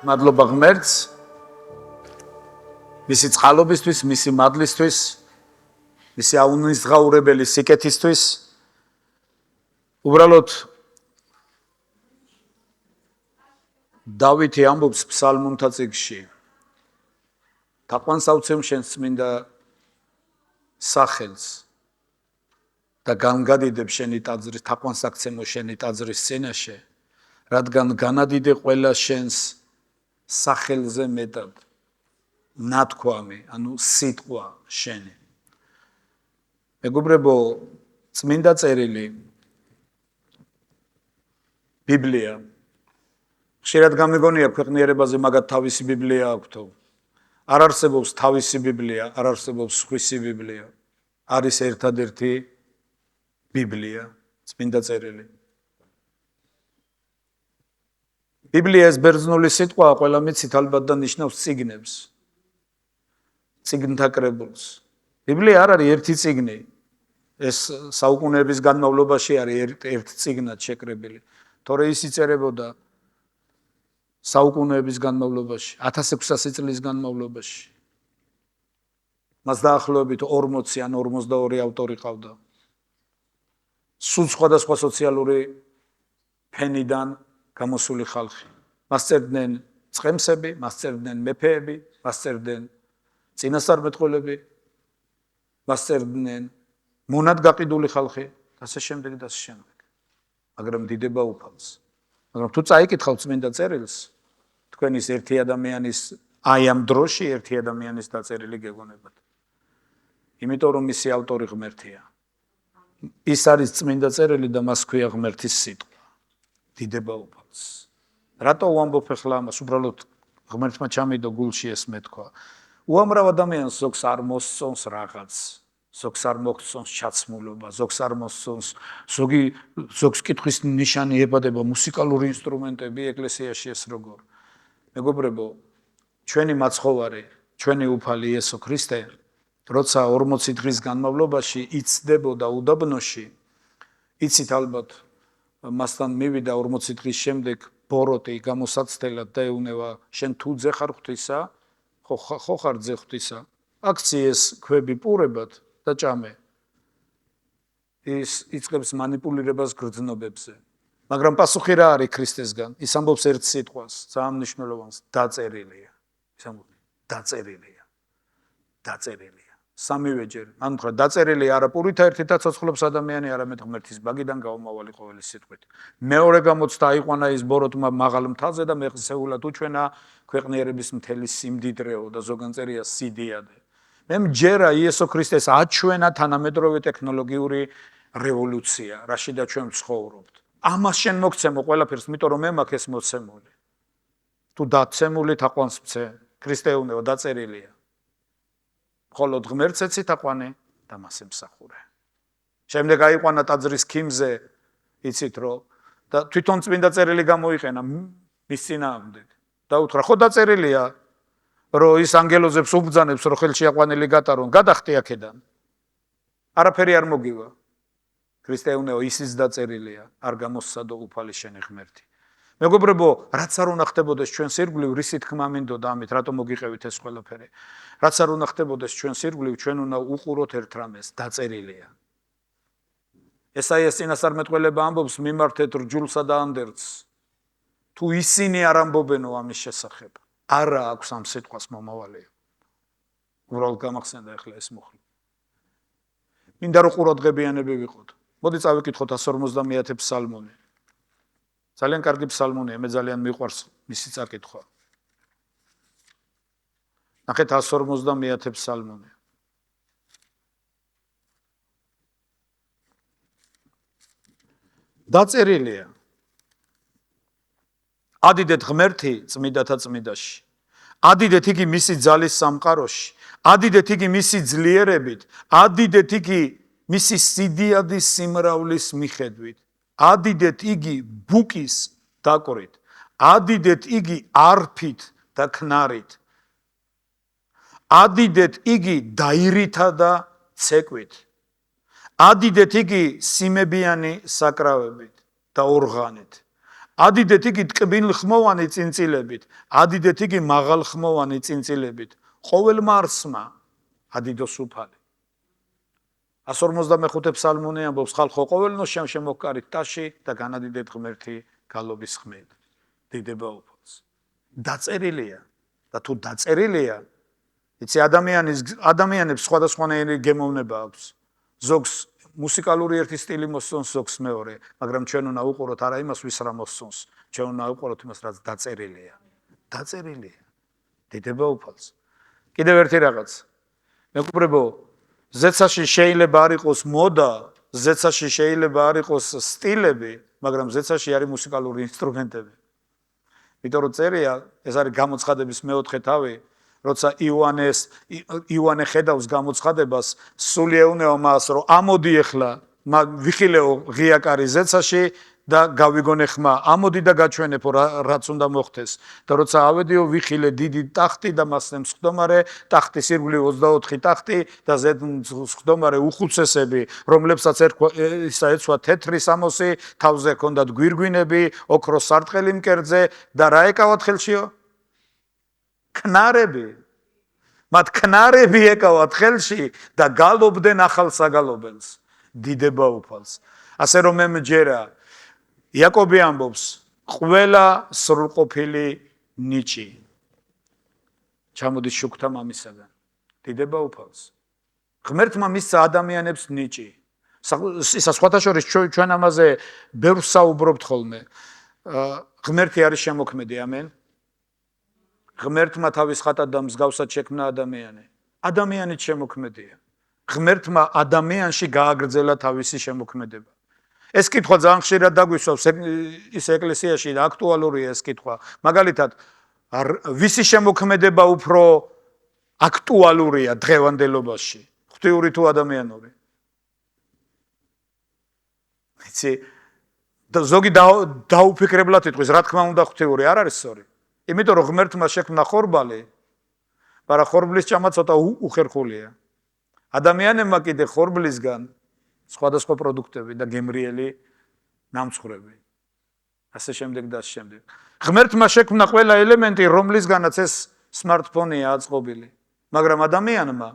მადლობა ღმერთს მისი წყალობისთვის, მისი მადლისთვის, მისი აუნიზღაურებელი სიკეთისთვის. უბრალოდ დავითი ამბობს ფსალმუნთა წიგნში. თაყვანსაცემ შენს წმინდა სახელს და განგადიდებ შენი ტაძრის თაყვანსაცემო შენი ტაძრის წინაშე, რადგან განადიდე ყველა შენს სახელზე მეტად ნათქვამი, ანუ სიტყვა შენი. მეგობრებო, წმინდა წერილი ბიბლია. ხშირად გამიგონია ქვეყნიერებაზე მაგათ თავისი ბიბლია აქვთო. არ არსებობს თავისი ბიბლია, არ არსებობს სხვისი ბიბლია. არის ერთადერთი ბიბლია, წმინდა წერილი. ბიბლია ეს ბერძნული სიტყვაა, ყველა მიცით ალბათ და ნიშნავს წიგნებს. წიგნთა კრებულს. ბიბლია არ არის ერთი წიგნი. ეს საუკუნეების განმავლობაში არის ერთ წიგნად შეკრებილი. თორე ის იწერებოდა საუკუნეების განმავლობაში, 1600 წლის განმავლობაში. მას დაახლოებით 40 ან 42 ავტორი ყავდა. სულ სხვადასხვა სოციალური ფენიდან გამოსული ხალხი. მას წერდნენ წყემსები, მას წერდნენ მეფეები, მას წერდნენ წინასწარმეტყველები, მას წერდნენ მონად გაყიდული ხალხი, ასე შემდეგ და ასე შემდეგ. მაგრამ დიდება უფალს. მაგრამ თუ წაიკითხავთ წმინდა წერილს, თქვენ ის ერთი ადამიანის აი ამ დროში ერთი ადამიანის დაწერილი გეგონებათ. იმიტომ რომ მისი ავტორი ღმერთია. ის არის წმინდა წერილი და მას ქვია ღმერთის სიტყვა. დიდება უფალს. რატო ვამბობ ახლა ამას? უბრალოდ ღმერთმა ჩამიდო გულში ეს მეთქვა. უამრავ ადამიანს ზოგს არ მოსწონს რაღაც, ზოგს არ მოსწონს ჩაცმულობა, ზოგს არ მოსწონს, ზოგს კითხვის ნიშანი ებადება მუსიკალური ინსტრუმენტები ეკლესიაში ეს როგორ. მეგობრებო, ჩვენი მაცხოვარი, ჩვენი უფალი იესო ქრისტე, როცა 40 დღის განმავლობაში იცდებოდა უდაბნოში, იცით ალბათ, მასთან მივიდა 40 დღის შემდეგ ბოროტი გამოსაცდელად და ეუნება, შენ თუ ძე ხარ ღვთისა, ხო ხარ ძე ღვთისა, აქციეს ქვები პურებად და ჭამე. ის იწყებს манипуლირებას გრძნობებზე. მაგრამ პასუხი რა არის ქრისტესგან? ის ამბობს ერთ სიტყვას, ძალიან მნიშვნელოვანს, დაწერილია. ის ამბობს, დაწერილია. დაწერილია. სამივეჯერ, ანუ თქვა დაწერილი არა პურითა ერთით და ცოცხლობს ადამიანი, არამედ ღმერთის ბაგიდან გაუმავალი ყოველი სიტყვით. მეორე გამოცდა აიყვანა ის ბოროტმა მაღალ მთაზე და მეხსეულად უჩვენა ქვეყნიერების მთელი სიმდიდრეო და ზოგან წერია სიდიადე. მე მჯერა იესო ქრისტეს აჩვენა თანამედროვე ტექნოლოგიური რევოლუცია, რაშიდა ჩვენ ვცხოვრობთ. ამას შენ მოგცემო ყველაფერს, იმიტომ რომ მე მაქვს ეს მოცემული. თუ დაცემული თაყვანს მცე, ქრისტე უნდა დაწერილია. ხოლო ღმერთს ეცი თაყვანი და მას ემსახურე. შემდეგ აიყვანა ტაძრის ქიმზე, იცით რომ და თვითონ წმინდა წერილი გამოიყენა მის წინააღმდეგ. და უთხრა, ხო დაწერილია, რომ ის ანგელოზებს უბრძანებს, რომ ხელში აყვანილი გატარონ, გადახტი აქედან. არაფერი არ მოგივა. ქრისტე უნდა ისიც დაწერილია, არ გამოსცადო უფალი შენი ღმერთი. მეგობრებო, რაც არ უნდა ხდებოდეს ჩვენ სირგვლივ, რისი თქმა მინდოდა ამით, რატომ მოგიყევით ეს ყველაფერი? რაც არ უნდა ხდებოდეს ჩვენ სირგვლივ, ჩვენ უნდა უყუროთ ერთ რამეს, დაწერილია. ესაიას წინასწარმეტყველება ამბობს, მიმართეთ რჯულსა და ანდერძს. თუ ისინი არ ამბობენო ამის შესახებ, არა აქვს ამ სიტყვას მომავალი. უბრალოდ გამახსენდა ახლა ეს მუხლი. მინდა რომ ყურადღებიანები ვიყოთ. მოდი წავიკითხოთ 150 ფსალმუნი. ძალიან კარგი ფსალმუნია, მე ძალიან მიყვარს მისი წაკითხვა. ნახეთ 150 ფსალმუნი. დაწერილია. ადიდეთ ღმერთი წმიდათა წმიდაში. ადიდეთ იგი მისი ძალის სამყაროში. ადიდეთ იგი მისი ძლიერებით. ადიდეთ იგი მისი სიდიადის სიმრავლის მიხედვით. ადიდეთ იგი ბუკის დაკვრით. ადიდეთ იგი არფით და ქნარით. ადიდეთ იგი დაირითა და ცეკვით. ადიდეთ იგი სიმებიანი საკრავებით და ორღანით. ადიდეთ იგი ტკბილხმოვანი წინწილებით, ადიდეთ იგი მაღალხმოვანი წინწილებით, ყოველ მარსმა ადიდოს უფალი. 155 ფსალმუნი ამბობს, ხალხო ყოველნო შემოჰკარით ტაში და განადიდეთ ღმერთი გალობის ხმით. დიდება უფალს. დაწერილია და თუ დაწერილია, იცი ადამიანებს სხვადასხვანაირი გემოვნება აქვს. ზოგს მუსიკალური ერთი სტილი მოსწონს, ზოგს მეორე, მაგრამ ჩვენ უნდა ვუყუროთ არა იმას, ვის რა მოსწონს, ჩვენ უნდა ვუყუროთ იმას, რაც დაწერილია. დაწერილია. დიდება უფალს. კიდევ ერთი რაღაც. მეგობრებო, ზეცაში შეიძლება არ იყოს მოდა, ზეცაში შეიძლება არ იყოს სტილები, მაგრამ ზეცაში არის მუსიკალური ინსტრუმენტები. იმიტომ რომ წერია, ეს არის გამოცხადების მეოთხე თავი, როცა იოანე ხედავს გამოცხადებას, სული ეუნეო მას, რომ ამოდი ახლა, ვიხილეო ღია კარი ზეცაში და გავიგონე ხმა, ამოდი და გაჩვენებო რაც უნდა მოხდეს. და როცა ავედიო ვიხილე დიდი ტახტი და მასზე მსხდომარე, ტახტის ირგვლივ 24 ტახტი და ზედ მსხდომარე უხუცესები, რომლებსაც ეცვა თეთრი სამოსი, თავზე ჰქონდათ გვირგვინები, ოქროს სარტყელი მკერდზე და რა ეკავათ ხელშიო? ქნარები. მათ ქნარები ეკავათ ხელში და გალობდნენ ახალ საგალობელს. დიდება უფალს. ასე რომ მე მჯერა იაკობი ამბობს, ყველა სრულყოფილი ნიჭი ჩამოდის შუქთა მამისაგან. დიდება უფალს. ღმერთმა მისცა ადამიანებს ნიჭი. ისა სხვათა შორის ჩვენ ამაზე ბევრ საუბრობთ ხოლმე. ღმერთი არის შემოქმედი, ამენ. ღმერთმა თავის ხატად და მსგავსად შექმნა ადამიანი. ადამიანიც შემოქმედია. ღმერთმა ადამიანში გააგრძელა თავისი შემოქმედება. ეს კითხვა ძალიან ხშირად დაგვისვავს ის ეკლესიაში და აქტუალურია ეს კითხვა. მაგალითად, ვისი შემოქმედება უფრო აქტუალურია დღევანდელობაში? ღვთიური თუ ადამიანური? იცი, ზოგი დაუფიქრებლად იტყვის, რა თქმა უნდა ღვთიური, არ არის სწორი. იმიტომ რომ ღმერთმა შექმნა ხორბალი, მაგრამ ხორბლის ჭამა ცოტა უხერხულია. ადამიანებმა კიდე ხორბლისგან სხვადასხვა პროდუქტები და გემრიელი ნამცხრები. ასე შემდეგ და ასე შემდეგ. ღმერთმა შექმნა ყველა ელემენტი, რომლისგანაც ეს smartphone-ია აწყობილი. მაგრამ ადამიანმა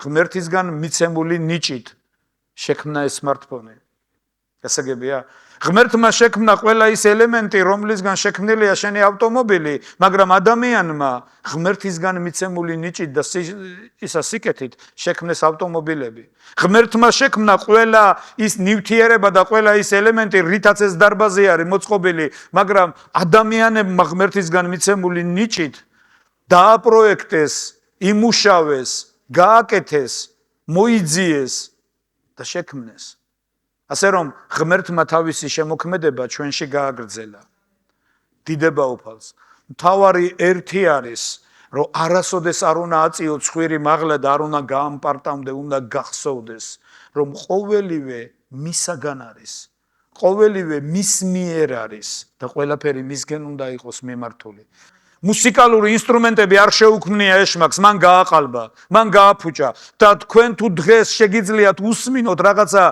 ღმერთისგან მიცემული ნიჭით შექმნა ეს smartphone. გასაგებია? ღმერთმა შექმნა ყველა ის ელემენტი, რომლისგან შექმნილია შენი ავტომობილი, მაგრამ ადამიანმა ღმერთისგან მიცემული ნიჭით და ისა სიკეთით შექმნეს ავტომობილები. ღმერთმა შექმნა ყველა ის ნივთიერება და ყველა ის ელემენტი, რითაც ეს დარბაზი არის მოწყობილი, მაგრამ ადამიანებმა ღმერთისგან მიცემული ნიჭით დააპროექტეს, იმუშავეს, გააკეთეს, მოიძიეს და შექმნეს. ასე რომ ღმერთმა თავისი შემოქმედება ჩვენში გააგრძელა. დიდება უფალს. მთავარი ერთი არის, რომ არასოდეს არ უნდა აწიო ცხვირი მაღლა და არ უნდა გაამპარტამდე, უნდა გახსოვდეს, რომ ყოველივე მისაგან არის. ყოველივე მის მიერ არის და ყველაფერი მისგან უნდა იყოს მიმართული. მუსიკალური ინსტრუმენტები არ შეუქმნია ეშმაკს, მან გააყალბა, მან გააფუჭა და თქვენ თუ დღეს შეგიძლიათ უსმინოთ რაღაცა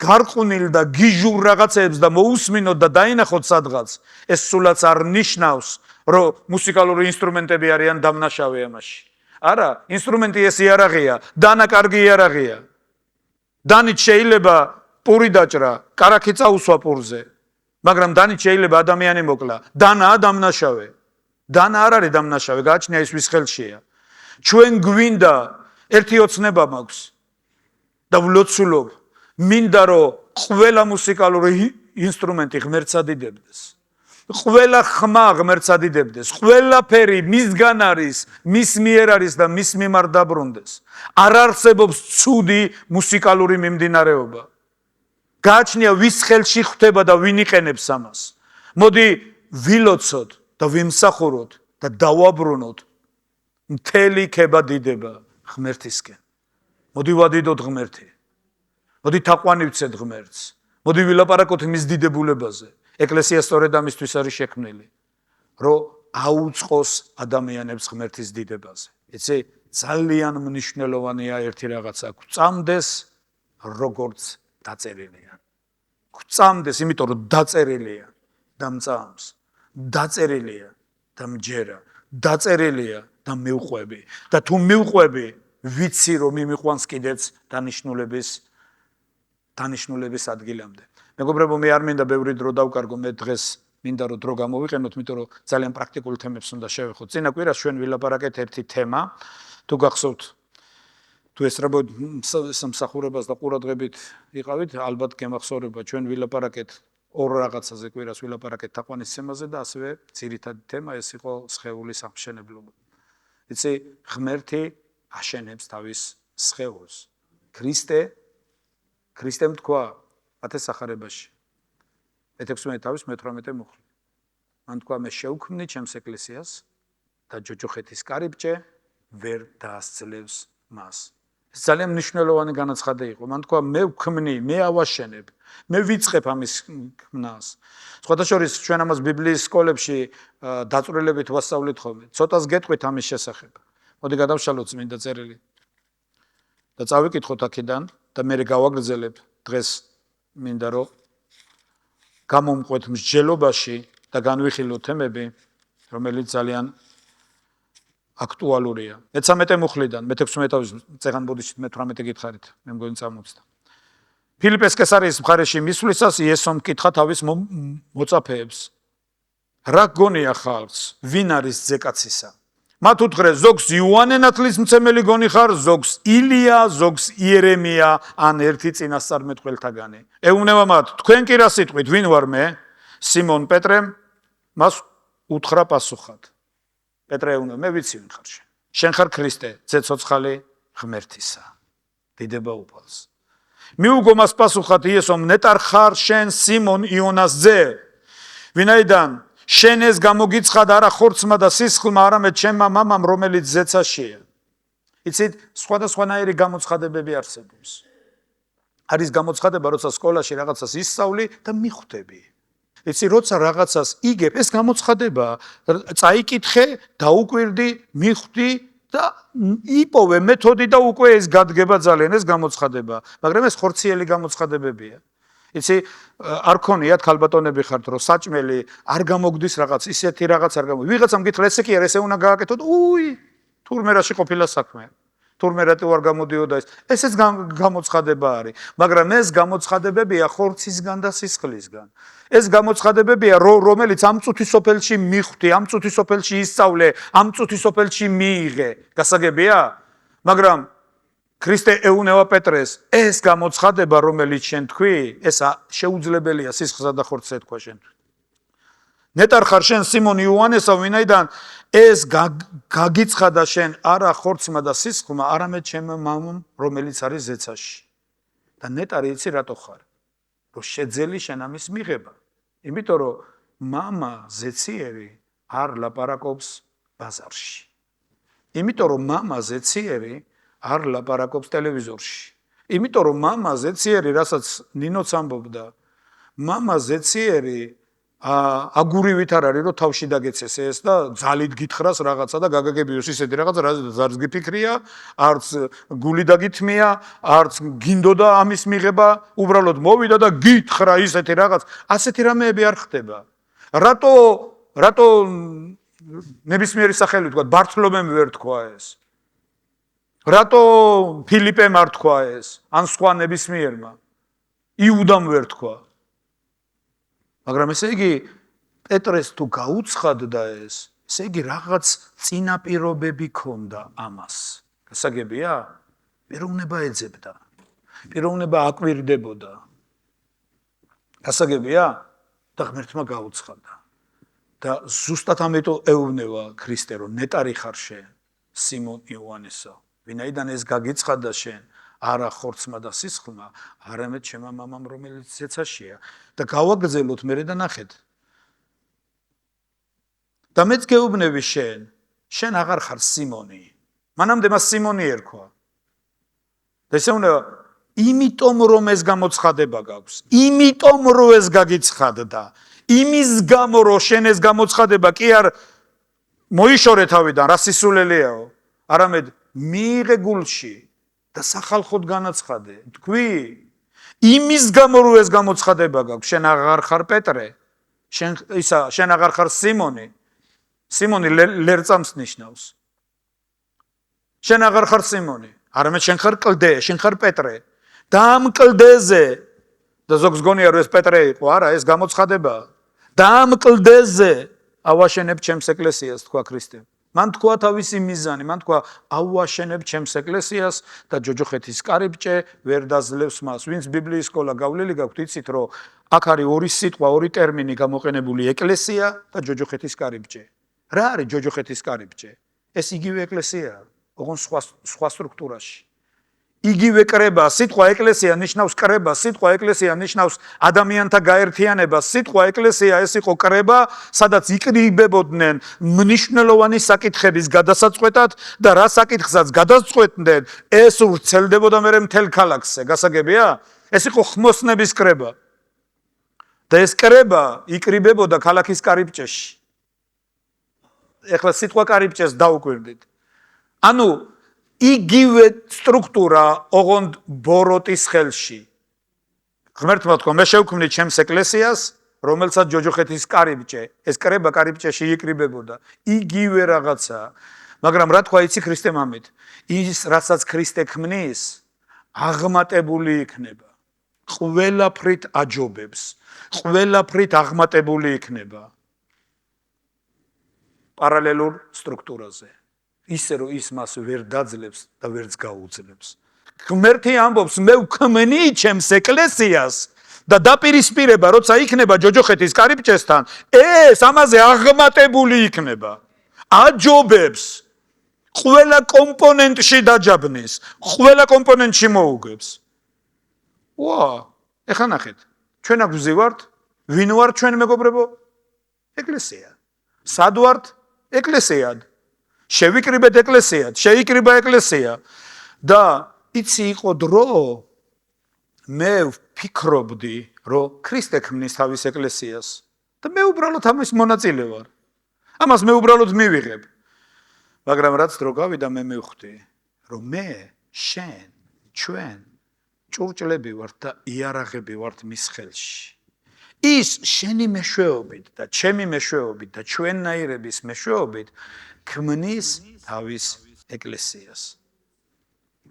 გარყვნილ და გიჟურ რაღაცებს და მოусმინოთ და დაინახოთ სადღაც, ეს სულაც არ ნიშნავს, რომ მუსიკალური ინსტრუმენტები არიან დამნაშავე ამაში. არა, ინსტრუმენტი ეს იარაღია, დანა კარგი იარაღია. დანით შეიძლება პური დაჭრა, კარაქი წაუსვა პურზე, მაგრამ დანით შეიძლება ადამიანი მოკლა. დანაა დამნაშავე. დანა არ არის დამნაშავე, გააჩნია ის ვის ხელშია. ჩვენ გვინდა ერთი ოცნება მაქვს და ვლოცულობ მინდა რომ ყველა მუსიკალური ინსტრუმენტი ღმერთს ადიდებდეს. ყველა ხმა ღმერთს ადიდებდეს. ყველაფერი მისგან არის, მის მიერ არის და მის მიმართ დაბრუნდეს. არ არსებობს ცუდი მუსიკალური მიმდინარეობა. გააჩნია ვის ხელში ხვდება და ვინ იყენებს ამას. მოდი ვილოცოთ და ვიმსახუროთ და დავაბრუნოთ მთელი ქება დიდება ღმერთისკენ. მოდი ვადიდოთ ღმერთი. მოდი თაყვანივცეთ ღმერთს. მოდი ვილაპარაკოთ მის დიდებულებაზე. ეკლესია სწორედ ამისთვის არის შექმნილი, რომ აუწყოს ადამიანებს ღმერთის დიდებაზე. იცი, ძალიან მნიშვნელოვანია ერთი რაღაცა, გვწამდეს როგორც დაწერილია. გვწამდეს, იმიტომ რომ დაწერილია. და მწამს, დაწერილია და მჯერა, დაწერილია და მივყვები და თუ მივყვები, ვიცი რომ იმიყვანს კიდეც დანიშნულების ადგილამდე. მეგობრებო, მე არ მინდა ბევრი დრო დავკარგო, მე დღეს მინდა რომ დრო გამოვიყენოთ, იმიტომ რომ ძალიან პრაქტიკულ თემებს უნდა შევეხოთ. წინა კვირას ჩვენ ვილაპარაკეთ ერთი თემა, თუ გახსოვთ, თუ ესწრებოდ სამსახურებას და ყურადღებით იყავით, ალბათ გემახსოვრება, ჩვენ ვილაპარაკეთ ორ რაღაცაზე კვირას ვილაპარაკეთ თაყვანისცემაზე და ასევე ძირითადი თემა ეს იყო სხეულის აღმშენებლობა. იცი, ღმერთი აშენებს თავის სხეულს. ქრისტემ თქვა ათესახარებაში. მე-16 თავის მე-18 მუხლი. მან თქვა მე შევქმნი ჩემს ეკლესიას და ჯოჯოხეთის კარიბჭე ვერ დაასძლევს მას. ეს ძალიან მნიშვნელოვანი განაცხადი იყო. მან თქვა მე ვქმნი, მე ავაშენებ, მე ვიწყებ ამის ქმნას. სხვათა შორის ჩვენ ამას ბიბლიის სკოლებში დაწვრილებით ვასწავლით ხოლმე. ცოტას გეტყვით ამის შესახებ. მოდი გადავშალოთ წმინდა წერილი. და წავიკითხოთ აქედან და მე გავაგრძელებ დღეს მინდა რომ გამომყვეთ მსჯელობაში და განვიხილოთ თემები, რომელიც ძალიან აქტუალურია. მე-13 მუხლიდან, მე-16 თავის წეგან ბოდიშით მე-18 გითხარით, მე მგონი წამოვწდა. ფილიპეს კესარიის მხარეში მისვლისას იესომ კითხა თავის მოწაფეებს: რა გონია ხალხს, ვინ არის ძეკაცისა? მათ უთხრეს, ზოგს იოანე ნათლისმცემელი გონი ხარ, ზოგს ილია, ზოგს იერემია, ან ერთი წინასწარმეტყველთაგანი. ეუბნება მათ, თქვენ კი რა სიტყვით, ვინ ვარ მე? სიმონ პეტრემ მას უთხრა პასუხად. პეტრე ეუბნება, მე ვიცი ვინ ხარ შენ. შენ ხარ ქრისტე, ცეცოცხალი ღმერთისა. დიდება უფალს. მიუგო მას პასუხად იესომ, ნეტარ ხარ შენ სიმონ იონას ძე, ვინაიდან შენ ეს გამოგიცხადა არა ხორცმა და სისხლმა, არამედ ჩემმა მამამ, რომელიც ზეცაშია. იცით, სხვადასხვანაირი გამოცხადებები არსებობს. არის გამოცხადება, როცა სკოლაში რაღაცას ისწავლი და მიხვდები. იცი, როცა რაღაცას იგებ, ეს გამოცხადება, წაიკითხე, დაუკვირდი, მიხვდი და იპოვე მეთოდი და უკვე ეს გადგება ძალიან ეს გამოცხადება. მაგრამ ეს ხორციელი გამოცხადებებია. იცი, არ ქონიათ ქალბატონები ხართ, რომ საჭმელი არ გამოგდის რაღაც, ისეთი რაღაც არ გამოგდის. ვიღაცამ გითხრა, ესე კი არა, ესე უნდა გააკეთოთ. თურმე რაში ყოფილა საქმე. თურმე რატო არ გამოდიოდა ეს გამოცხადება არის. მაგრამ ეს გამოცხადებებია ხორცისგან და სისხლისგან. ეს გამოცხადებებია, რომელიც ამ წუთის სოფელში მიხვდი, ამ წუთის სოფელში ისწავლე, ამ წუთის სოფელში მიიღე. გასაგებია? მაგრამ ქრისტე ეუბნება პეტრეს, ეს გამოცხადება, რომელიც შენ თქვი, ეს შეუძლებელია სისხლსა და ხორცს ეთქვა შენ. ნეტარ ხარ შენ სიმონ იოანესა, ვინაიდან ეს გაგიცხადა შენ არა ხორცმა და სისხლმა, არამედ ჩემმა მამამ, რომელიც არის ზეცაში. და ნეტარი იცი რატო ხარ? რომ შეძელი შენ ამის მიღება. იმიტომ რომ მამა ზეციერი არ ლაპარაკობს ბაზარში. იმიტომ რომ მამა ზეციერი არ ლაპარაკობს ტელევიზორში. იმიტომ რომ მამა ზეციერი, რასაც ნინოც ამბობდა, მამა ზეციერი აგურივით არ არის, რომ თავში დაგეცეს ეს და ძალით გითხრას რაღაცა და გაგაგებიოს ისეთი რაღაცა, რაც გიფიქრია, არც გული დაგითმია, არც გინდოდა ამის მიღება, უბრალოდ მოვიდა და გითხრა ისეთი რაღაც. ასეთი რამეები არ ხდება. რატო ნებისმიერი სახელი თქვა, ბართლომემ ვერ თქვა ეს? რატო ფილიპემ არ თქვა ეს? ან სხვა ნებისმიერმა? იუდამ ვერ თქვა? მაგრამ ესე იგი პეტრეს თუ გაუცხადდა ეს, ესე იგი რაღაც წინაპირობები ქონდა ამას. გასაგებია? პიროვნება ეძებდა. პიროვნება აკვირდებოდა. გასაგებია? და ღმერთმა გაუცხადა. და ზუსტად ამიტომ ეუბნება ქრისტე, რომ ნეტარი ხარ შენ, სიმონ იოანესა, ვინაიდან ეს გაგიცხადა შენ, არა ხორცმა და სისხლმა, არამედ ჩემმა მამამ, რომელიც ზეცაშია. და გავაგრძელოთ მერე და ნახეთ. და მეც გეუბნები შენ აღარ ხარ სიმონი. მანამდე მას სიმონი ერქვა. და ესე უნდა, იმიტომ რომ ეს გამოცხადება გაქვს, იმიტომ რომ ეს გაგიცხადდა, იმის გამო რომ შენ ეს გამოცხადება კი არ მოიშორე თავიდან, რა სისულელიაო, არამედ მიიღე გულში და სახალხოდ განაცხადე. თქვი, იმის გამო რომ ეს გამოცხადება გაქვს, შენ აღარ ხარ პეტრე, შენ აღარ ხარ სიმონი. სიმონი ლერწამს ნიშნავს. შენ აღარ ხარ სიმონი, არამედ შენ ხარ კლდე, შენ ხარ პეტრე. და ამ კლდეზე და ზოგს გონია რომ ეს პეტრე იყო, არა, ეს გამოცხადებაა. და ამ კლდეზე ავაშენებ ჩემს ეკლესიას, თქვა ქრისტემ. მან თქვა თავისი მიზანი, მან თქვა ავაშენებ ჩემს ეკლესიას და ჯოჯოხეთის კარიბჭე ვერ დაძლევს მას. ვინც ბიბლიის სკოლა გავლილი გაქვთ, იცით რომ აქ არის ორი სიტყვა, ორი ტერმინი გამოყენებული, ეკლესია და ჯოჯოხეთის კარიბჭე. რა არის ჯოჯოხეთის კარიბჭე? ეს იგივე ეკლესიაა, ოღონდ სხვა სტრუქტურაში. იგივე კრება, სიტყვა ეკლესია ნიშნავს კრება, სიტყვა ეკლესია ნიშნავს ადამიანთა გაერთიანებას, სიტყვა ეკლესია ეს იყო კრება, სადაც იყრიბებოდნენ მნიშვნელოვანი საკითხების გადასაწყვეტად და რა საკითხსაც გადაწყვეტდნენ, ეს ვრცელდებოდა მერე მთელ ქალაქზე. გასაგებია? ეს იყო ხმოსნების კრება. და ეს კრება იყრიბებოდა ქალაქის კარიბჭეში. ეხლა სიტყვა კარიბჭეს დაუკვირდით. ანუ იგივე სტრუქტურა ოღონდ ბოროტის ხელში. ღმერთმა თქვა, მე შევქმნი ჩემს ეკლესიას, რომელსაც ჯოჯოხეთის კარიბჭე, ეს კრება კარიბჭეში იყრიბებოდა. იგივე რაღაცა. მაგრამ რა თქვა იცი ქრისტემ ამით? ის რასაც ქრისტე ქმნის, აღმატებული იქნება. ყველაფრით აჯობებს. ყველაფრით აღმატებული იქნება. პარალელურ სტრუქტურაზე. ისე რომ ის მას ვერ დაძლევს და ვერც გაუძლებს. ღმერთი ამბობს, მე ვქმნი ჩემს ეკლესიას და დაპირისპირება, როცა იქნება ჯოჯოხეთის კარიბჭესთან, ეს ამაზე აღმატებული იქნება. აჯობებს. ყველა კომპონენტში დაჯაბნის, ყველა კომპონენტში მოუგებს. ეხლა ნახეთ, ჩვენ აქ ვზივართ, ვინ ვართ ჩვენ მეგობრებო? ეკლესია. სად ვართ? ეკლესიად. შევიკრიბეთ ეკლესიად, შეიკრიბა ეკლესია. და იცი იყო დრო, მე ვფიქრობდი, რომ ქრისტე ქმნის თავის ეკლესიას და მე უბრალოდ ამის მონაწილე ვარ. ამას მე უბრალოდ მივიღებ. მაგრამ რაც დრო გავიდა, მე მივხვდი, რომ მე, შენ, ჩვენ ჭურჭლები ვართ და იარაღები ვართ მის ხელში. ის შენი მეშვეობით და ჩემი მეშვეობით და ჩვენნაირების მეშვეობით ქმნის თავის ეკლესიას.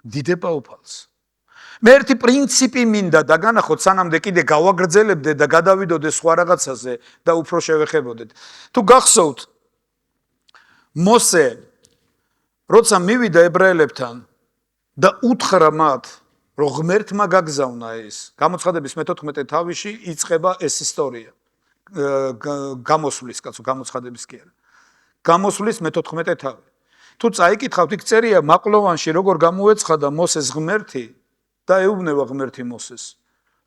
დიდება უფალს. მე ერთი პრინციპი მინდა დაგანახოთ, სანამდე კიდე გავაგრძელებდე და გადავიდოდე სხვა რაღაცაზე და უფრო შევეხებოდეთ. თუ გახსოვთ, მოსე როცა მივიდა ებრაელებთან და უთხრა მათ, რომ ღმერთმა გაგზავნა ეს, გამოცხადების მე-14 თავში იწყება ეს ისტორია. გამოსვლის, კაცო, გამოცხადების კი არა. გამოსვლის მე-14 თავი. თუ წაიკითხავთ, იქ წერია მაყლოვანში როგორ გამოეცხადა მოსეს ღმერთი და ეუბნება ღმერთი მოსეს,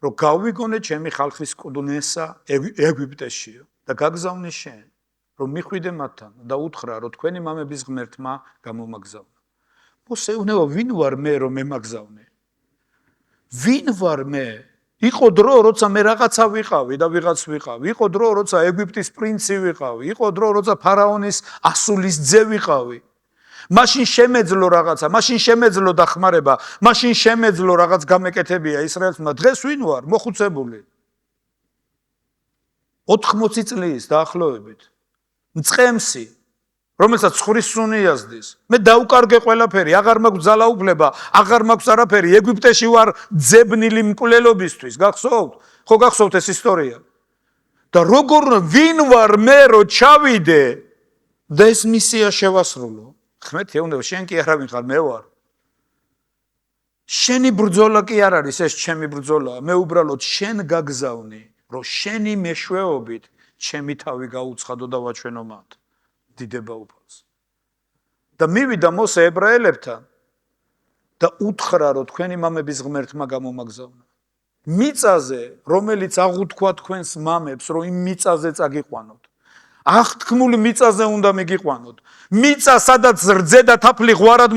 რომ გავიგონე ჩემი ხალხის კუდნესა ეგვიპტეშიო და გაგზავნე შენ, რომ მიხვიდე მათთან და უთხრა, რომ თქვენი მამების ღმერთმა გამომაგზავნა. მოსე ეუბნება, ვინ ვარ მე, რომ მე მაგზავნე? ვინ ვარ მე? იყო დრო, როცა მე რაღაცა ვიყავი და ვიღაც ვიყავი. იყო დრო, როცა ეგვიპტის პრინცი ვიყავი. იყო დრო, როცა ფარაონის ასულის ძე ვიყავი. მაშინ შემეძლო რაღაცა, მაშინ შემეძლო დახმარება, მაშინ შემეძლო რაღაც გამეკეთებია ისრაელმა. დღეს ვინ ვარ? მოხუცებული. 80 წლის დაახლოებით. მწყემსი, რომელსაც ცხრის სუნი აზდის. მე დაუკარგე ყველაფერი, აღარ მაქვს ძალაუფლება, აღარ მაქვს არაფერი, ეგვიპტეში ვარ ძებნილი მკვლელობისთვის. გახსოვთ? ხო გახსოვთ ეს ისტორია? და როგორ ვინ ვარ მე, რომ ჩავიდე და ეს მისია შევასრულო? ღმერთი ეუბნება, შენ კი არავინ ხარ, მე ვარ. შენი ბრძოლა კი არ არის ეს ჩემი ბრძოლა, მე უბრალოდ შენ გაგზავნი, რომ შენი მეშვეობით ჩემი თავი გაუცხადო და ვაჩვენო მათ. დიდება უფალს. და მივიდა მოსე ებრაელებთან და უთხრა, რომ თქვენი მამების ღმერთმა გამომაგზავნა. მიწაზე, რომელიც აღუთქვა თქვენს მამებს, რომ იმ მიწაზე წაგიყვანოთ. აღთქმული მიწაზე უნდა მიგიყვანოთ. მიწა, სადაც რძე და თაფლი ღვარად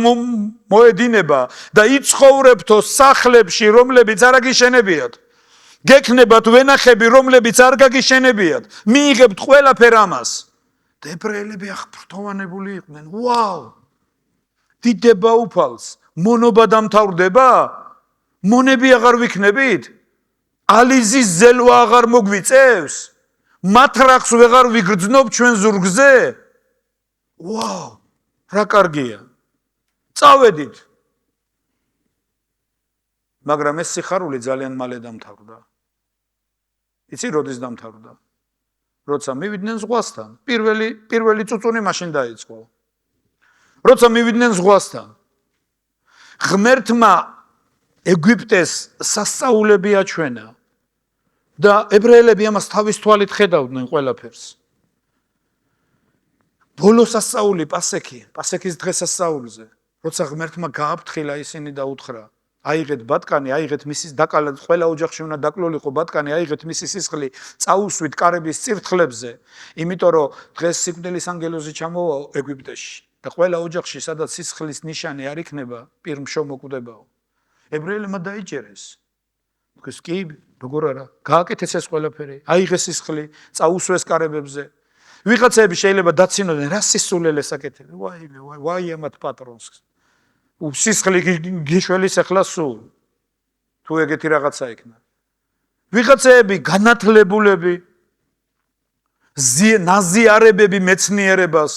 მოედინება და იცხოვრებთო სახლებში, რომლებიც არ აგიშენებიათ. გექნებათ ვენახები, რომლებიც არ გაგიშენებიათ. მიიღებთ ყველაფერ ამას. და ებრაელები აღფრთოვანებული იყვნენ. ვაუ! დიდება უფალს. მონობა დამთავრდება? მონები აღარ ვიქნებით? ალიზის ზელვა აღარ მოგვიწევს? მათ რახს ვეღარ ვიგრძნობ ჩვენ ზურგზე? ვაუ, რა კარგია. წავედით. მაგრამ ეს სიხარული ძალიან მალე დამთავრდა. იცი როდის დამთავრდა? როცა მივიდნენ ზღვასთან. პირველი წუწუნი მაშინ დაიწყო. როცა მივიდნენ ზღვასთან. ღმერთმა ეგვიპტეს სასწაულები აჩვენა და ებრაელები ამას თავის თვალით ხედავდნენ ყველაფერს. ბოლო სასწაული პასექის დღესასწაულზე, როცა ღმერთმა გააფრთხილა ისინი და უთხრა, აიღეთ ბატკანი, აიღეთ მისის დაკალა, ყველა ოჯახში უნდა დაკლულიყო ბატკანი, აიღეთ მისის სისხლი, წაუსვით კარების წირთხლებზე, იმიტომ რომ დღეს სიკვდილის ანგელოზი ჩამოვა ეგვიპტეში და ყველა ოჯახში, სადაც სისხლის ნიშანი არ იქნება, პირმშო მოკვდებაო. ებრაელებმა დაიჯერეს. თქვენს კი, როგორ არა, გააკეთეს ეს ყველაფერი, აიღეს სისხლი, წაუსვეს კარებებზე. ვიღაცები შეიძლება დაცინოდნენ, რა სისულელეს აკეთებენ. ვაი ამათ პატრონს. სისხლი გიშველის ახლა სულ. თუ ეგეთი რაღაცა იქნა. ვიღაცები განათლებულები, ნაზიარებები მეცნიერებას.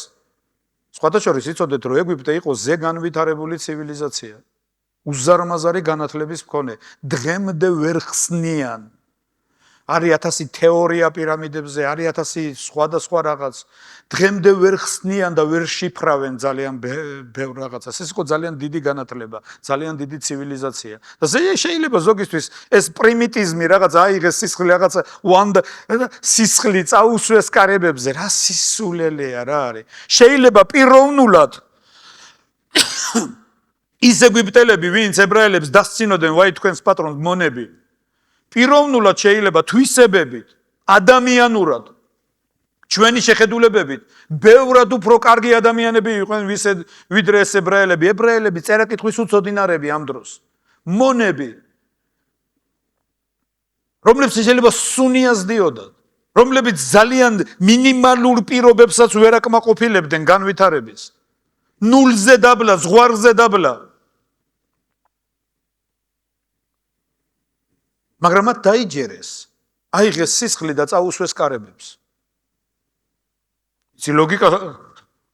სხვათა შორის იცოდეთ, რომ ეგვიპტე იყო ზეგანვითარებული ცივილიზაცია. უზარმაზარი განათლების მქონე, დღემდე ვერ ხსნიან. არის 1000 თეორია პირამიდებზე, არის 1000 სხვადასხვა რაღაც. დღემდე ვერ ხსნიან და ვერ შიფრავენ ძალიან ბევრ რაღაცას. ეს იყო ძალიან დიდი განათლება, ძალიან დიდი ცივილიზაცია. და შეიძლება ზოგისთვის ეს პრიმიტიზმი რაღაც აიღეს სისხლი რაღაცა სისხლი წაუსვეს კარებებზე, რა სისულელეა რა არის. შეიძლება პიროვნულად ის ეგვიპტელები, ვინც ებრაელებს დასცინოდნენ, ვაი თქვენს პატრონს მონები. პიროვნულად შეიძლება თვისებებით, ადამიანურად, ჩვენი შეხედულებებით, ბევრად უფრო კარგი ადამიანები იყვნენ ვიდრე ეს ებრაელები. ებრაელები წერა-კითხვის უცოდინარები ამ დროს. მონები, რომლებიც შეიძლება სუნიას დიოდათ, რომლებიც ძალიან მინიმალურ პირობებსაც ვერ აკმაყოფილებდნენ განვითარების. ნულზე დაბლა, ზღვარზე დაბლა. მაგრამ მათ დაიჯერეს, აიღეს სისხლი და წაუსვეს კარებებს. იცი ლოგიკა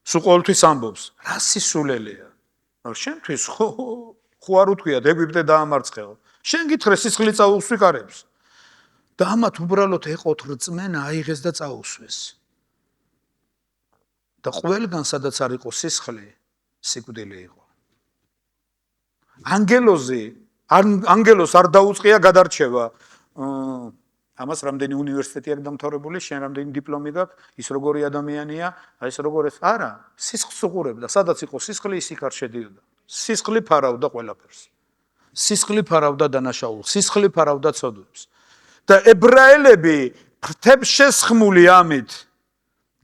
სულ ყოველთვის ამბობს, რა სისულელეა. შენთვის ხო არ უთქვიათ ეგვიპტე დაამარცხეო. შენ გითხრე სისხლი წაუსვი კარებს. და ამათ უბრალოდ ეყოთ რწმენა, აიღეს და წაუსვეს. და ყველგან სადაც არ იყო სისხლი, სიკვდილი იყო. ანგელოს არ დაუწყია გადარჩევა. ამას რამდენი უნივერსიტეტი აქვს დამთავრებული, შენ რამდენი დიპლომი გაქვს, ის როგორი ადამიანია, აი ეს როგორ ეს არა, სისხლს უყურებდა, სადაც იყო სისხლი, ის იქ არ შედიოდა. სისხლი ფარავდა ყველაფერს. სისხლი ფარავდა დანაშაულს, სისხლი ფარავდა ცოდვებს. და ებრაელები ფრთებს შესხმული ამით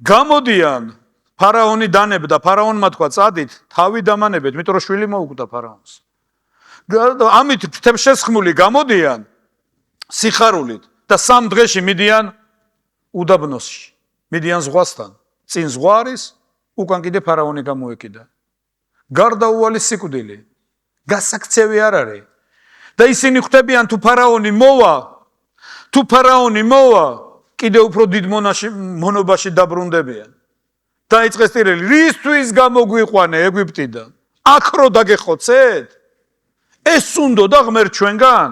გამოდიან, ფარაონი დანებდა, ფარაონმა თქვა წადით, თავი დამანებეთ, იმიტომ რომ შვილი მოუკვდა ფარაონს. ამით ფრთებს შესხმული გამოდიან სიხარულით და 3 დღეში მიდიან უდაბნოში, მიდიან ზღვასთან. წინ ზღვა არის, უკან კიდე ფარაონი გამოეკიდა. გარდაუვალი სიკვდილი, გასაქცევი არ არის. და ისინი ხვდებიან თუ ფარაონი მოვა, კიდე უფრო დიდ მონობაში დაბრუნდებიან. დაიწყეს ტირილი, რისთვის გამოგვიყვანე ეგვიპტიდან? აქ რო დაგეხოცეთ? ეს უნდოდა ღმერთ ჩვენგან?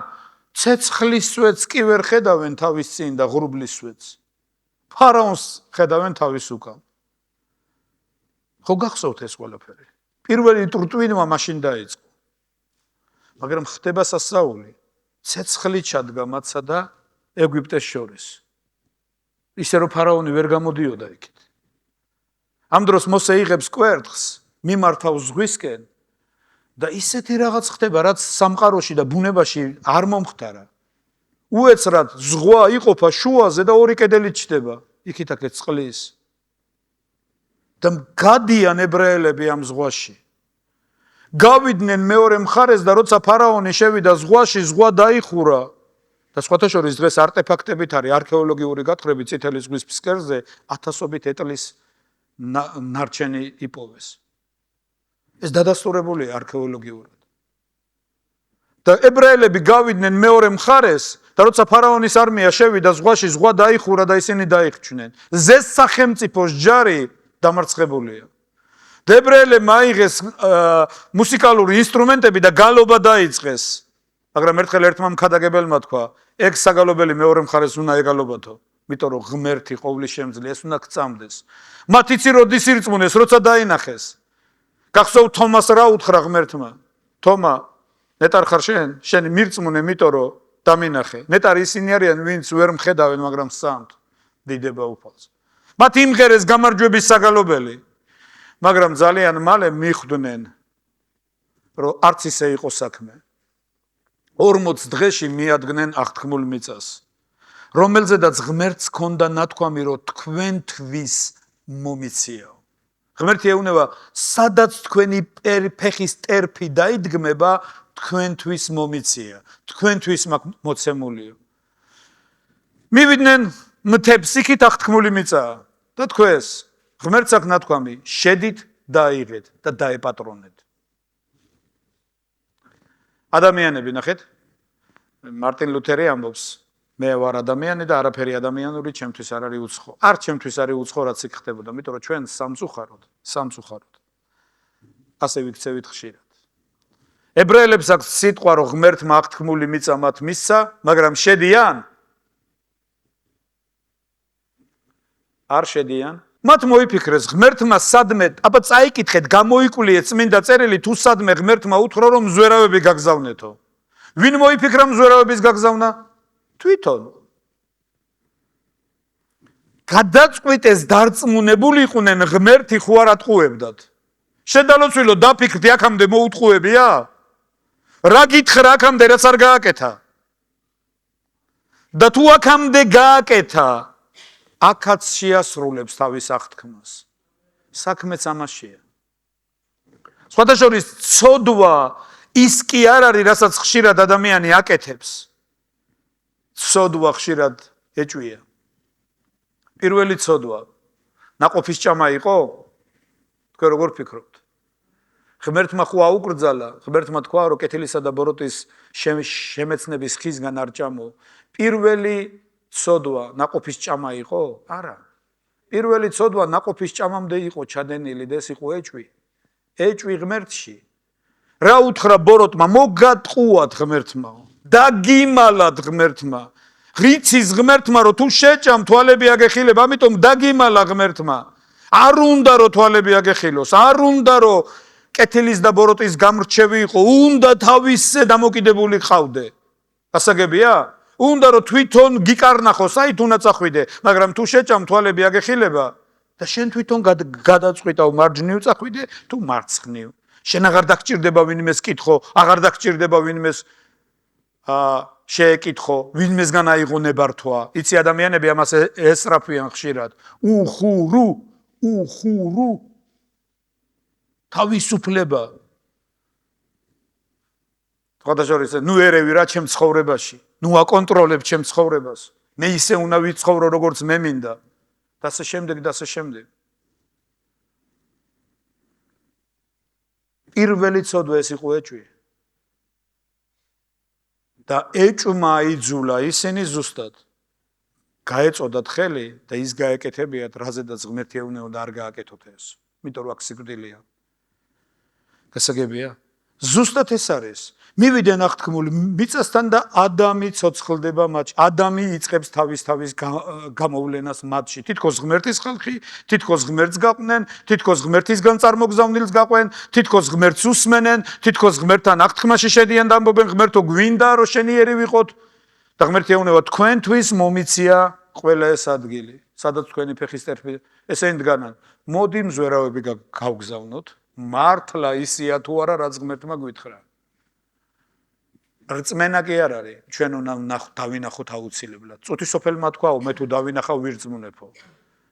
ცეცხლის სვეტს კი ვერ ხედავენ თავის წინ და ღრუბლის სვეტს. ფარაონს ხედავენ თავის უკან. ხო გახსოვთ ეს ყველაფერი? პირველი ტრუტვინმა მაშინ დაიწყო. მაგრამ ხდება სასწაული. ცეცხლი ჩადგა მათსა და ეგვიპტეს შორის. ისე რომ ფარაონი ვერ გამოდიოდა იქით. ამ დროს მოსე იღებს კვერთხს, მიმართავს ზღვისკენ და ისეთი რაღაც ხდება, რაც სამყაროში და ბუნებაში არ მომხდარა. უეცრად ზღვა იყოფა შუაზე და ორი კედელი ჩდება, იქით-აქეთ წყლის. და გადიან ებრაელები ამ ზღვაში. გავიდნენ მეორე მხარეს და როცა ფარაონი შევიდა ზღვაში, ზღვა დაიხურა. და სხვათა შორის დღეს არტეფაქტებით არის არქეოლოგიური გათხრები წითელი ზღვის ფსკერზე 1000-ობით ეტლის ნარჩენი იპოვეს. ეს დადასტურებულია არქეოლოგიურად. და ებრაელები გავიდნენ მეორე მხარეს და როცა ფარაონის არმია შევიდა ზღვაში, ზღვა დაიხურა და ისინი დაიხჩნენ. ზეს სახელმწიფოს ჯარი დამარცხებულია. და ებრაელებმა აიღეს მუსიკალური ინსტრუმენტები და გალობა დაიწყეს. მაგრამ ერთხელ ერთმა მქადაგებელმა თქვა, ეგ საგალობელი მეორე მხარეს უნდა ეგალობათო. იმიტომ რომ ღმერთი ყოვლის შემძლე, ეს უნდა გწამდეს. მათ იცი როდის ირწმუნეს, როცა დაინახეს. გახსოვთ თომას რა უთხრა ღმერთმა? თომა, ნეტარ ხარ შენ მირწმუნე, იმიტომ რომ დამინახე. ნეტარი ისინი არიან, ვინც ვერ მხედავენ, მაგრამ სცამთ დიდება უფალს. მათ იმღერეს გამარჯვების საგალობელი, მაგრამ ძალიან მალე მიხვდნენ, რომ არც ისე იყო საქმე. 40 დღეში მიადგნენ აღთქმულ მიწას, რომელზედაც ღმერთს ჰქონდა ნათქვამი, რომ თქვენთვის მომიციაო. ღმერთი ეუბნება, სადაც თქვენი ფეხის ტერფი დაიდგმება, თქვენთვის მომიცია, თქვენთვის მოცემულიო. მივიდნენ მთებს, იქით აღთქმული მიწაა და თქვენს ღმერთს აქვს ნათქვამი, შედით და აიღეთ და დაეპატრონეთ. ადამიანები, ნახეთ, მარტინ ლუთერი ამბობს, მე ვარ ადამიანი და არაფერი ადამიანური ჩემთვის არ არის უცხო. არ ჩემთვის არის უცხო, რაც იქ ხდებოდა, იმიტომ რომ ჩვენ სამწუხაროდ. ასე ვიქცევით ხშირად. ებრაელებს აქვს სიტყვა, რომ ღმერთმა აღთქმული მიწა მათ მისცა, მაგრამ შედიან? არ შედიან? მათ მოიფიქრეს, ღმერთმა სადმე, აბა წაიკითხეთ, გამოიკულიეთ წმინდა წერილი, თუ სადმე ღმერთმა უთხრა, რომ მზვერავები გაგზავნეთო. ვინ მოიფიქრა მზვერავების გაგზავნა? თვითონ. გადაწყვიტეს დარწმუნებულიყვნენ, ღმერთი ხო არ ატყუებდათ. შედალოცვილო დაფიქრდი, აქამდე მოუტყუებია? რა გითხრა აქამდე, რაც არ გააკეთა? და თუ აქამდე გააკეთა, აქაც შეასრულებს თავის აღთქმას. საქმეც ამაშია. სხვათა შორის ცოდვა ის კი არ არის, რასაც ხშირად ადამიანი აკეთებს. ცოდვა ხშირად ეჭვია. პირველი ცოდვა ნაყოფის ჭამა იყო? თქვენ როგორ ფიქრობთ? ღმერთმა ხო აუკრძალა, ღმერთმა თქვა, რომ კეთილისა და ბოროტის შემეცნების ხისგან არ ჭამო. პირველი ცოდვა ნაყოფის ჭამა იყო? არა. პირველი ცოდვა ნაყოფის ჭამამდე იყო ჩადენილი და ეს იყო ეჭვი. ეჭვი ღმერთში. რა უთხრა ბოროტმა? მოგატყუათ ღმერთმა. დაგიმალათ ღმერთმა. ღრიცის ღმერთმა, რომ თუ შეჭამ თვალები აგეხილებ, ამიტომ დაგიმალა ღმერთმა. არ უნდა რომ თვალები აგეხილოს, არ უნდა რომ კეთილის და ბოროტის გამრჩევი იყო, უნდა თავისზე დამოკიდებული ყავდე. ასაგებია? უნდა რომ თვითონ გიკარნახოს, აი თუნდა წახვიდე, მაგრამ თუ შეჭამ თვალები აგეხილება და შენ თვითონ გადაწყვიტავ მარჯვნივ წახვიდე თუ მარცხნივ. შენ აღარ დაგჭირდება ვინმეს კითხო, აღარ დაგჭირდება ვინმეს შეეკითხო, ვინმესგან აიღო ნებართვა. იცი ადამიანები ამას ესწრაფვიან ხშირად. უხურო თავისუფლება. სხვათა შორის, ნუ ერევი რა ჩემ ცხოვრებაში, ნუ აკონტროლებ ჩემ ცხოვრებას. მე ისე უნდა ვიცხოვრო, როგორც მე მინდა. და ასე შემდეგ. პირველი ცოდვა ეს იყო ეჭვი. და ეჭვმა იძულა ისინი ზუსტად გაეწოდათ ხელი და ის გაეკეთებიათ, რაზედაც ღმერთი ეუბნება არ გააკეთოთ ეს. იმიტომ რომ აქ სიკვდილია. გასაგებია? ზუსტად ეს არის. მივიდნენ აღთქმული მიწასთან და ადამი ცოცხლდება მათში. ადამი იწყებს თავის გამოვლენას მათში. თითქოს ღმერთის ხალხი, თითქოს ღმერთს გაყვნენ, თითქოს ღმერთისგან წარმოგზავნილს გაყვენ, თითქოს ღმერთს უსმენენ, თითქოს ღმერთთან აღთქმაში შედიან და ამბობენ, ღმერთო გვინდა რომ შენიერი ვიყოთ და ღმერთი ეუბნება, თქვენთვის მომიცია ყველა ეს ადგილი, სადაც თქვენი ფეხის ტერფი ესენი დგანან. მოდი მზვერავები გავგზავნოთ. მართლა ისია თუ არა, რაც ღმერთმა გვითხრა. რწმენა კი არ არის, ჩვენ უნდა დავინახოთ აუცილებლად. წუთისოფელმა თქვაო, მე თუ დავინახავ ვირწმუნებო.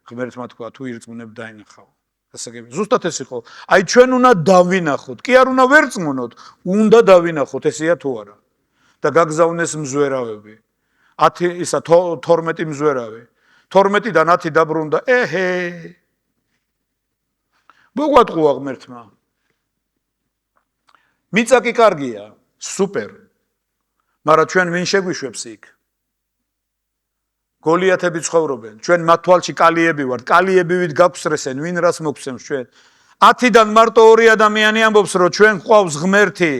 ღმერთმა თქვა, თუ ირწმუნებ დაინახავ. გასაგებია. ზუსტად ეს იყო. აი ჩვენ უნდა დავინახოთ, კი არ უნდა ვერწმუნოთ, უნდა დავინახოთ, ესეა თუ არა. და გაგზავნეს მზვერავები. 12 მზვერავი. 12-დან 10 დაბრუნდა. მოგვატყუა ღმერთმა. მიწა კი კარგია, სუპერ. მაგრამ ჩვენ ვინ შეგვიშვებს იქ? გოლიათები ცხოვრობენ, ჩვენ მათ თვალში კალიები ვართ, კალიებივით გაგვსრესენ, ვინ რას მოგცემს ჩვენ? 10-დან მარტო 2 ადამიანი ამბობს, რომ ჩვენ გვყავს ღმერთი,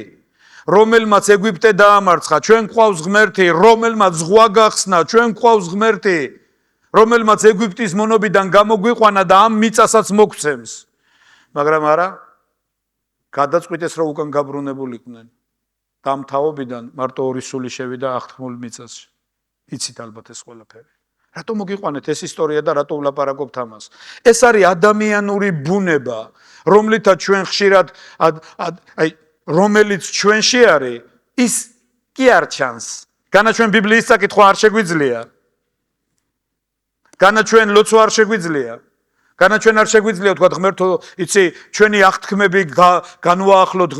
რომელმაც ეგვიპტე დაამარცხა, ჩვენ გვყავს ღმერთი, რომელმაც ზღვა გახსნა, ჩვენ გვყავს ღმერთი, რომელმაც ეგვიპტის მონობიდან გამოგვიყვანა და ამ მიწასაც მოგცემს. მაგრამ არა, გადაწყვიტეს, რომ უკან გაბრუნებულიყვნენ. დამთავობიდან მარტო 2 სული შევიდა აღთქმულ მიწაში. იცით ალბათ ეს ყველაფერი. რატო მოგიყვანეთ ეს ისტორია და რატო ვლაპარაკობთ ამას? ეს არის ადამიანური ბუნება, რომლითაც ჩვენ ხშირად რომელიც ჩვენში არის, ის კი არ ჩანს. განა ჩვენ ბიბლიის საკითხვა არ შეგვიძლია. განა ჩვენ ლოცვა არ შეგვიძლია. განა ჩვენ არ შეგვიძლია თქვა ღმერთო, იცი, ჩვენი აღთქმები განვაახლოთ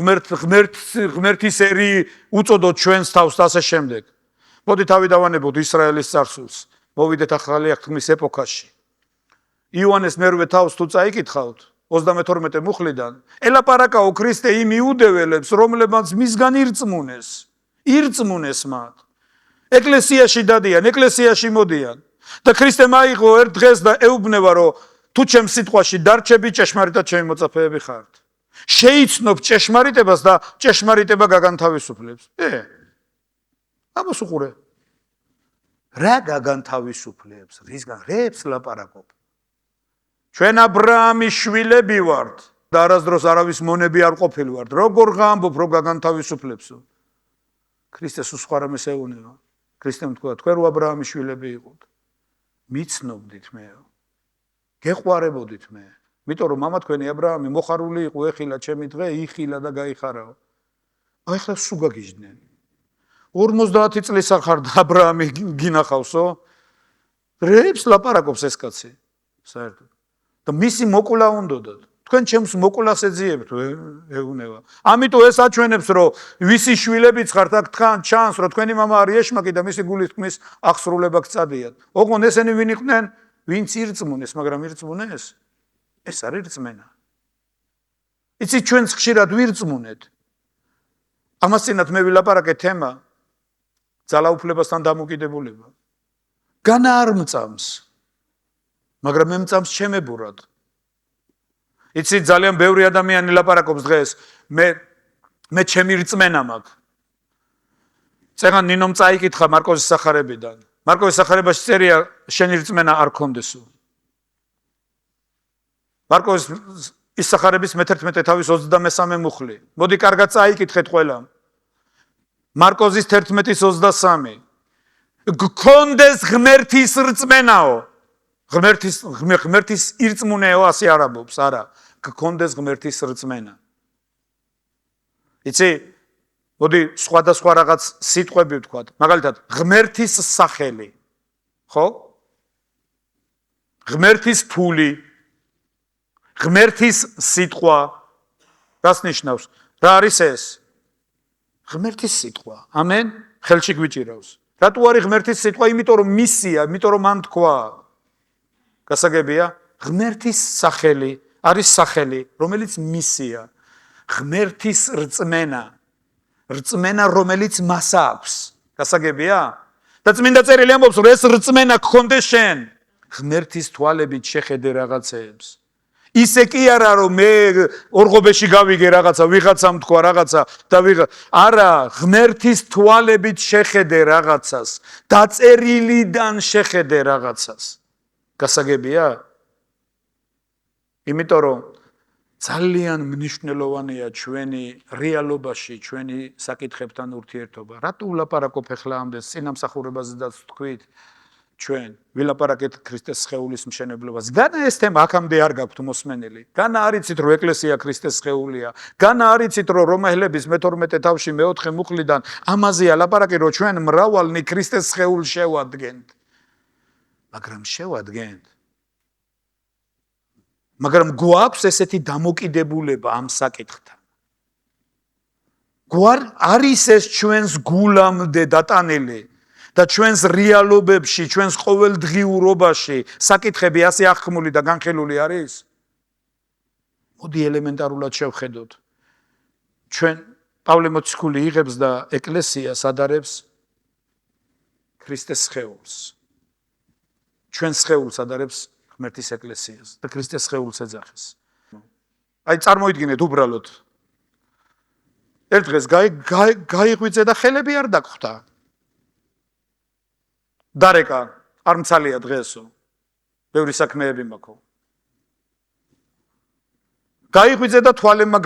ღმერთის ერი უწოდოთ ჩვენს თავს და ასე შემდეგ. მოდი თავი დავანებოთ ისრაელის წარსულს. მოვიდეთ ახალი აღთქმის ეპოქაში. იოანეს მერვე თავს თუ წაიკითხავთ 32 მუხლიდან, ელაპარაკაო ქრისტე იმ იუდეველებს, რომლებმაც მისგან ირწმუნეს მათ. ეკლესიაში დადიან, ეკლესიაში მოდიან. და ქრისტე მაიღო ერთ დღეს და ეუბნება, რომ თუ ჩემს სიტყვაში დარჩები, ჭეშმარიტად ჩემი მოწაფეები ხართ. შეიცნობ ჭეშმარიტებას და ჭეშმარიტება გაგანთავისუფლებს. ამას უყურე. რა გაგანთავისუფლებს? რისგან? რებს ლაპარაკობ? ჩვენ აბრაამის შვილები ვართ და არასდროს არავის მონები არ ყოფილი ვართ. როგორ გამბობ, რომ გაგანთავისუფლებსო? ქრისტეს სხვა რამეს ეუბნება. ქრისტემ თქვა, თქვენ რო აბრაამის შვილები იყოთ, მიცნობდით მეო. გეყვარებოდით მე. იმიტომ რომ მამა თქვენი აბრაამი მოხარული იყო, ეხილა ჩემი დღე, იხილა და გაიხარაო. აი ხლა სულ გაგიჟდნენ. 50 წლის ახარ და აბრაამი გინახავსო? რებს ლაპარაკობს ეს კაცი? საერთოდ. და მისი მოკლა უნდოდათ. თქვენ ჩემს მოკლას ეძიებთ, ეუბნება. ამიტომ ეს აჩვენებს, რომ ვისი შვილებიც ხართ, აქ თან ჩანს, რომ თქვენი მამა არის ეშმაკი და მისი გულის თქმის აღსრულება გწადიათ. ოღონდ ესენი ვინ იყვნენ? ვინც ირწმუნეს, მაგრამ ირწმუნეს? ეს არის რწმენა. იცით, ჩვენც ხშირად ვირწმუნეთ. ამას წინათ მე ვილაპარაკე თემა ძალაუფლებასთან დამოკიდებულება. განა არ მწამს, მაგრამ მე მწამს ჩემებურად. იცით, ძალიან ბევრი ადამიანი ლაპარაკობს დღეს, მე ჩემი რწმენა მაქვს. წეგან ნინომ წაიკითხა მარკოზის სახარებიდან. მარკოზის სახარებაში წერია, შენი რწმენა არ გქონდესო. მარკოზის ისახარების მე-11 თავის 23 მუხლი. მოდი კარგად წაიკითხეთ ყველა. მარკოზის 11:23. გქონდეს ღმერთის რწმენაო. ღმერთის ირწმუნეო ასე არ ამბობს, არა. გქონდეს ღმერთის რწმენა. იცი, მოდი სხვადასხვა რაღაც სიტყვები ვთქვათ. მაგალითად, ღმერთის სახელი. ხო? ღმერთის ფული. ღმერთის სიტყვა. რას ნიშნავს? რა არის ეს? ღმერთის სიტყვა. ამენ? ხელში გვიჭირავს. რატო არის ღმერთის სიტყვა? იმიტომ რომ მისია, იმიტომ რომ მან თქვა. გასაგებია? ღმერთის სახელი არის სახელი, რომელიც მისია. ღმერთის რწმენა. რწმენა, რომელიც მას აქვს. გასაგებია? და წმინდა წერილი ამბობს, რომ ეს რწმენა გქონდეს შენ. ღმერთის თვალებით შეხედე რაღაცეებს. ისე კი არა, რომ მე ორღობეში გავიგე რაღაცა, ვიღაცამ თქვა რაღაცა და არა, ღმერთის თვალებით შეხედე რაღაცას, დაწერილიდან შეხედე რაღაცას. გასაგებია? იმიტომ რომ ძალიან მნიშვნელოვანია ჩვენი რეალობაში, ჩვენი საკითხებთან ურთიერთობა. რატო ვლაპარაკობ ახლა ამდენს წინამსახურებაზედაც თქვით? ჩვენ ვილაპარაკეთ ქრისტეს სხეულის მშენებლობას. განა ეს თემა აქამდე არ გაქვთ მოსმენელი. განა არიცით, რომ ეკლესია ქრისტეს სხეულია. განა არიცით, რომ რომაელების მე-12 თავში მე-4 მუხლიდან ამაზეა ლაპარაკი, რომ ჩვენ მრავალნი ქრისტეს სხეულს შევადგენთ. მაგრამ შევადგენთ. მაგრამ გვაქვს ესეთი დამოკიდებულება ამ საკითხთან. არის ეს ჩვენს გულამდე დატანილი და ჩვენს რეალობებში, ჩვენს ყოველდღიურობაში საკითხები ასე აღქმული და განხილული არის? მოდი ელემენტარულად შევხედოთ. ჩვენ პავლე მოციქული იღებს და ეკლესიას ადარებს ქრისტეს სხეულს. ჩვენ სხეულს ადარებს ღმერთის ეკლესიას და ქრისტეს სხეულს ეძახის. აი წარმოიდგინეთ უბრალოდ ერთ დღეს გაიღვიძე და ხელები არ დაგხვდა. დარეკა არ მცალია დღესო. ბევრი საქმეები მაქვს. გაიღვიძე და თვალებმა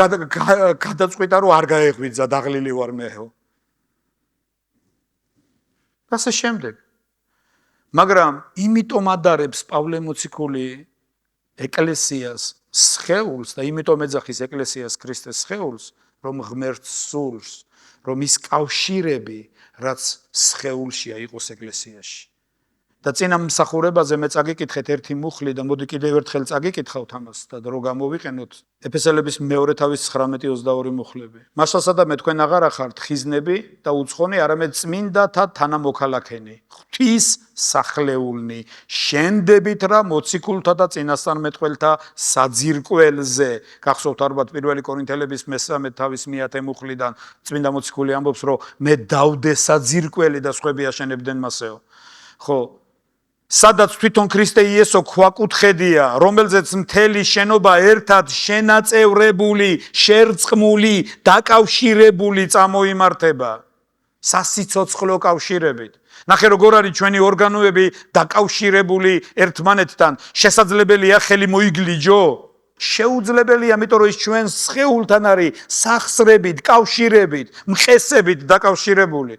გადაწყვიტა რომ არ გაეღვიძა, დაღლილი ვარ მეო. ასე შემდეგ. მაგრამ იმიტომ ადარებს პავლე მოციქული ეკლესიას სხეულს და იმიტომ ეძახის ეკლესიას ქრისტეს სხეულს, რომ ღმერთს სურს, რომ ის კავშირები, რაც სხეულშია იყოს ეკლესიაში. და წინა მსახურებაზე მე წაგიკითხეთ ერთი მუხლი და მოდი კიდევ ერთხელ წაგიკითხავთ ამას და რო გამოვიყენოთ ეფესელების 2:19-22 მუხლები. მასალსადამე თქვენ აღარ ახართ ხიზნები და უცხონი, არამედ წმინდათა თანამოქალაქენი, ღვთის სახლეულნი, შენდებით რა მოციქულთა და წინასწარმეტყველთა საძირკველზე. გახსოვთ ალბათ 1 კორინთელების 13:1 მუხლიდან წმინდა მოციქული ამბობს, რომ მე დავდე საძირკველი და სხვები აშენებდნენ მასეო. ხო, სადაც თვითონ ქრისტე იესო ქვაკუთხედია, რომელზეც მთელი შენობა ერთად შენაწევრებული, შერწყმული, დაკავშირებული წამოიმართება. სასიცოცხლო კავშირებით. ნახე როგორ არის ჩვენი ორგანოები დაკავშირებული ერთმანეთთან, შესაძლებელია ხელი მოიგლიჯო? შეუძლებელია, იმიტომ რომ ის ჩვენ სხეულთან არის სახსრებით, კავშირებით, მყესებით დაკავშირებული.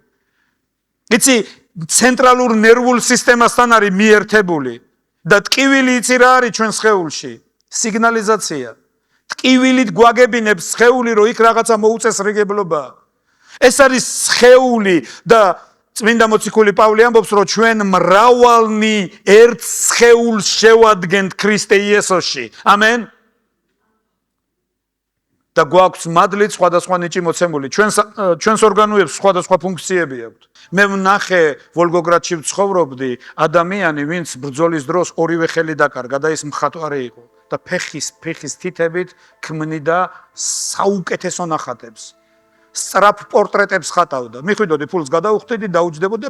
იცი ცენტრალურ ნერვულ სისტემასთან არის მიერთებული და ტკივილი იცი რა არის ჩვენ სხეულში? სიგნალიზაცია. ტკივილით გვაგებინებს სხეული, რომ იქ რაღაცა მოუწესრიგებლობა. ეს არის სხეული და წმინდა მოციქული პავლე ამბობს, რომ ჩვენ მრავალნი ერთ სხეულს შევადგენთ ქრისტე იესოში. ამენ. და გვაქვს მადლით სხვადასხვა ნიჭი მოცემული. ჩვენს ორგანოებს სხვადასხვა ფუნქციები აქვთ. მე ვნახე ვოლგოგრადში ვცხოვრობდი ადამიანი, ვინც ბრძოლის დროს ორივე ხელი დაკარგა და ის მხატვარი იყო და ფეხის თითებით ქმნიდა საუკეთესო ნახატებს. სწრაფ პორტრეტებს ხატავდა. მიხვიდოდი ფულს გადაუხდიდი, დაუჯდებოდი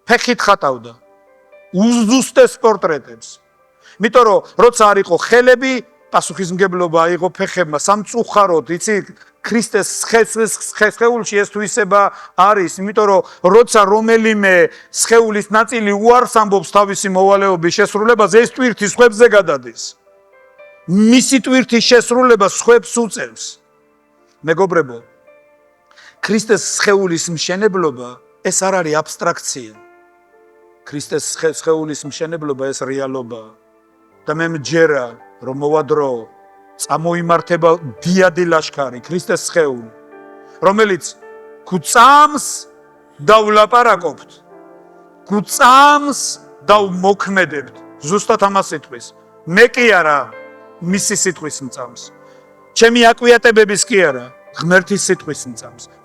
ფეხით ხატავდა. უზუსტეს პორტრეტებს. იმიტომ რომ როცა არ იყო ხელები, პასუხისმგებლობა აიღო ფეხებმა, სამწუხაროდ, იცი, ქრისტეს სხეულში ეს თვისება არის, იმიტომ რომ როცა რომელიმე სხეულის ნაწილი უარს ამბობს თავისი მოვალეობის შესრულებაზე, ეს ტვირთი სხვებზე გადადის. მისი ტვირთის შესრულება სხვებს უწევს. მეგობრებო, ქრისტეს სხეულის მშენებლობა ეს არ არის აბსტრაქცია. ქრისტეს სხეულის მშენებლობა ეს რეალობაა. და მე მჯერა რომ მოვადრო წამოიმართება დიადი ლაშქარი, ქრისტეს სხეული, რომელიც გუწამს და ვლაპარაკობთ, გუწამს და ვმოქმედებთ. ზუსტად ამას იტყვის. მე კი არა, მისი სიტყვის მწამს. ჩემი აკვიატებების კი არა, ღმერთის სიტყვის მწამს.